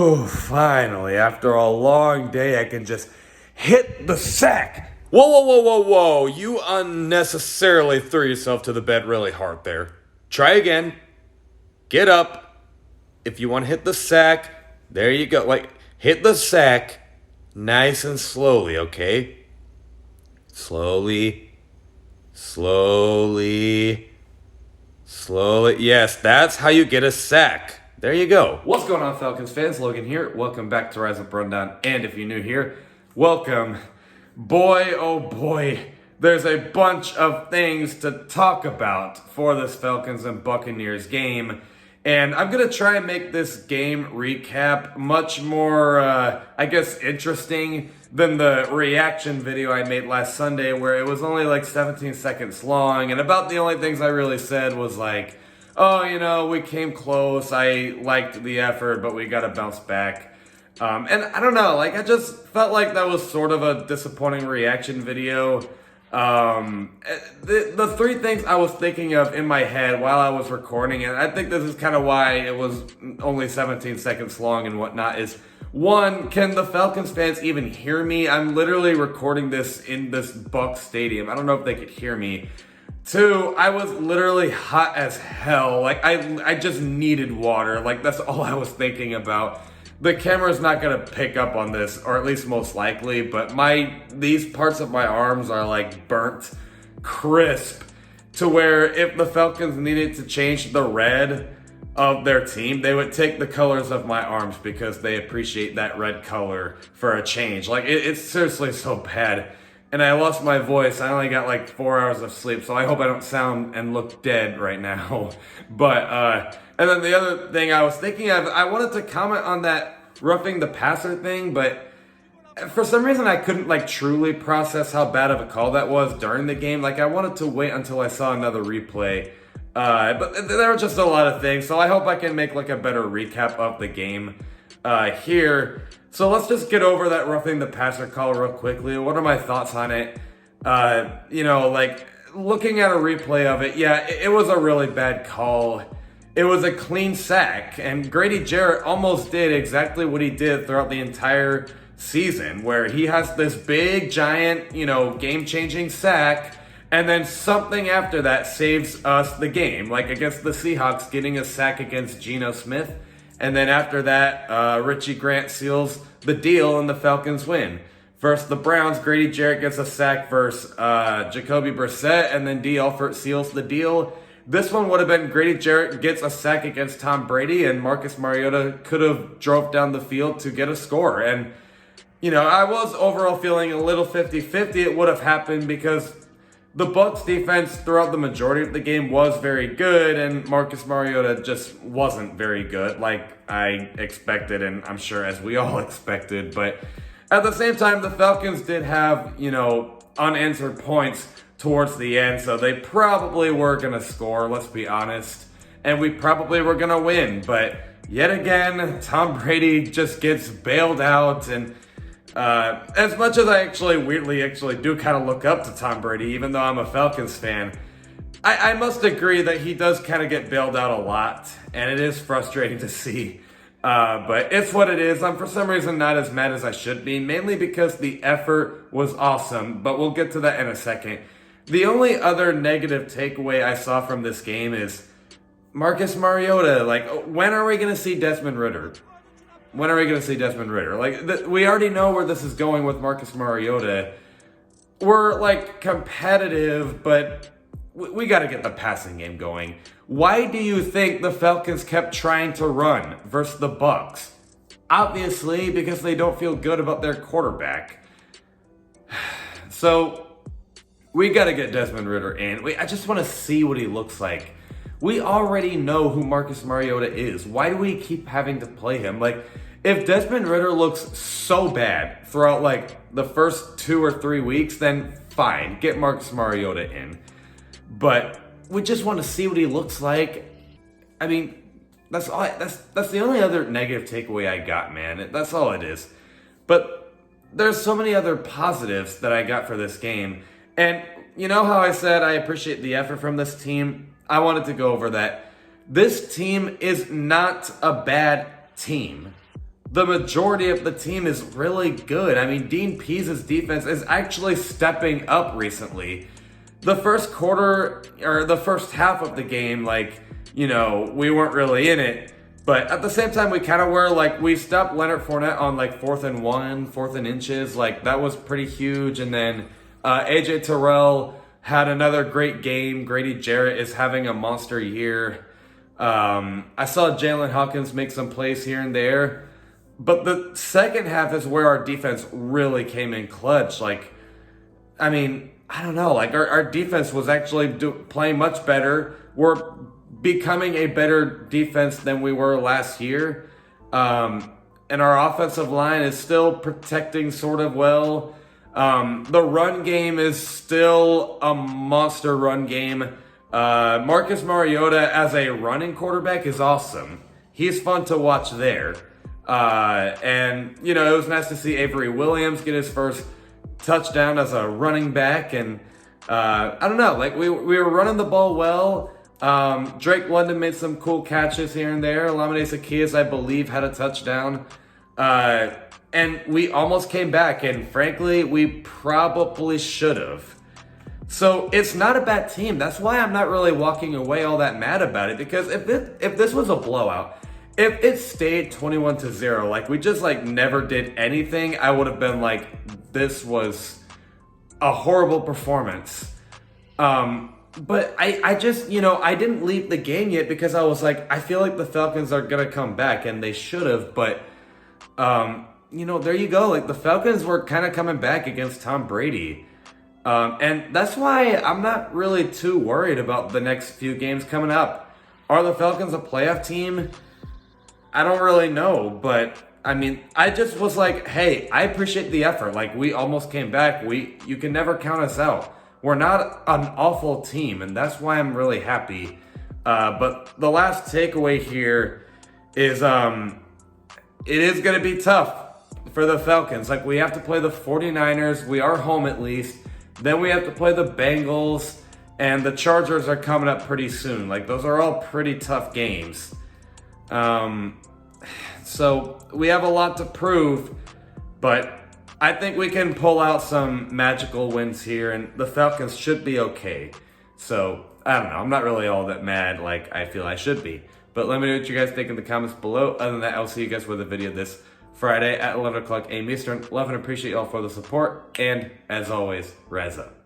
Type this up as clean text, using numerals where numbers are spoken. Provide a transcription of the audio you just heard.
Oh, finally, after a long day, I can just hit the sack. Whoa, whoa, whoa, whoa, whoa. You unnecessarily threw yourself to the bed really hard there. Try again. Get up. If you want to hit the sack, there you go. Like, hit the sack nice and slowly, okay? Slowly, slowly, slowly. Yes, that's how you get a sack. There you go. What's going on, Falcons fans? Logan here. Welcome back to Rise Up Rundown. And if you're new here, welcome. Boy, oh boy, there's a bunch of things to talk about for this Falcons and Buccaneers game. And I'm going to try and make this game recap much more, interesting than the reaction video I made last Sunday, where it was only like 17 seconds long. And about the only things I really said was like, oh, we came close. I liked the effort, but we got to bounce back. And I don't know, I just felt like that was sort of a disappointing reaction video. The three things I was thinking of in my head while I was recording it, I think this is kind of why it was only 17 seconds long and whatnot, is one, can the Falcons fans even hear me? I'm literally recording this in this Bucs stadium. I don't know if they could hear me. Two, I was literally hot as hell. I just needed water. That's all I was thinking about. The camera's not gonna pick up on this, or at least most likely, but these parts of my arms are burnt crisp to where if the Falcons needed to change the red of their team, they would take the colors of my arms because they appreciate that red color for a change. It's seriously so bad. And I lost my voice. I only got 4 hours of sleep, so I hope I don't sound and look dead right now. But, and then the other thing I was thinking of, I wanted to comment on that roughing the passer thing, but for some reason I couldn't truly process how bad of a call that was during the game. I wanted to wait until I saw another replay. But there were just a lot of things, so I hope I can make a better recap of the game here. So let's just get over that roughing the passer call real quickly. What are my thoughts on it? Looking at a replay of it, yeah, it was a really bad call. It was a clean sack, and Grady Jarrett almost did exactly what he did throughout the entire season, where he has this big, giant, game-changing sack, and then something after that saves us the game, against the Seahawks, getting a sack against Geno Smith. And then after that, Richie Grant seals the deal and the Falcons win. Versus the Browns, Grady Jarrett gets a sack versus Jacoby Brissett, and then D. Alford seals the deal. This one would have been Grady Jarrett gets a sack against Tom Brady, and Marcus Mariota could have drove down the field to get a score. And, I was overall feeling a little 50-50 it would have happened because the Bucs defense throughout the majority of the game was very good, and Marcus Mariota just wasn't very good like I expected, and I'm sure as we all expected. But at the same time, the Falcons did have, unanswered points towards the end, so they probably were going to score, let's be honest, and we probably were going to win. But yet again, Tom Brady just gets bailed out, and as much as I weirdly do kind of look up to Tom Brady, even though I'm a Falcons fan, I must agree that he does kind of get bailed out a lot, and it is frustrating to see. But it's what it is. I'm for some reason not as mad as I should be, mainly because the effort was awesome, but we'll get to that in a second. The only other negative takeaway I saw from this game is Marcus Mariota. When are we going to see Desmond Ridder? When are we going to see Desmond Ridder? We already know where this is going with Marcus Mariota. We're, competitive, but we got to get the passing game going. Why do you think the Falcons kept trying to run versus the Bucs? Obviously, because they don't feel good about their quarterback. So, we got to get Desmond Ridder in. I just want to see what he looks like. We already know who Marcus Mariota is. Why do we keep having to play him? If Desmond Ridder looks so bad throughout the first 2 or 3 weeks, then fine, get Marcus Mariota in. But we just want to see what he looks like. I mean, that's all. That's the only other negative takeaway I got, man. That's all it is. But there's so many other positives that I got for this game. And you know how I said I appreciate the effort from this team? I wanted to go over that. This team is not a bad team. the majority of the team is really good. I mean, Dean Pease's defense is actually stepping up recently. The first quarter, or the first half of the game, like, you know, we weren't really in it. But at the same time, we kind of were. Like, we stopped Leonard Fournette on like 4th and 1, 4th and inches. Like, that was pretty huge. And then AJ Terrell had another great game. Grady Jarrett is having a monster year. I saw Jalen Hawkins make some plays here and there. But the second half is where our defense really came in clutch. Like, I mean, I don't know. Like, our defense was actually playing much better. We're becoming a better defense than we were last year. And our offensive line is still protecting sort of well. The run game is still a monster run game. Marcus Mariota as a running quarterback is awesome. He's fun to watch there. And, you know, it was nice to see Avery Williams get his first touchdown as a running back. And I don't know, like we were running the ball well. Drake London made some cool catches here and there. Olamide Zaccheaus, I believe, had a touchdown. And we almost came back, and frankly, we probably should have. So it's not a bad team. That's why I'm not really walking away all that mad about it, because if this was a blowout, if it stayed 21-0, like we just like never did anything, I would have been like, this was a horrible performance. But I just, you know, I didn't leave the game yet because I was like, I feel like the Falcons are going to come back, and they should have. But, you know, there you go. Like, the Falcons were kind of coming back against Tom Brady. And that's why I'm not really too worried about the next few games coming up. Are the Falcons a playoff team? I don't really know. But, I mean, I just was like, hey, I appreciate the effort. Like, we almost came back. You can never count us out. We're not an awful team, and that's why I'm really happy. But the last takeaway here is it is going to be tough for the Falcons. Like, we have to play the 49ers. We are home at least. Then we have to play the Bengals, and the Chargers are coming up pretty soon. Like, those are all pretty tough games. So we have a lot to prove, but I think we can pull out some magical wins here, and the Falcons should be okay. So, I don't know. I'm not really all that mad like I feel I should be. But let me know what you guys think in the comments below. Other than that, I'll see you guys with a video this Friday at 11 o'clock a.m. Eastern. Love and appreciate y'all for the support. And, as always, rise up.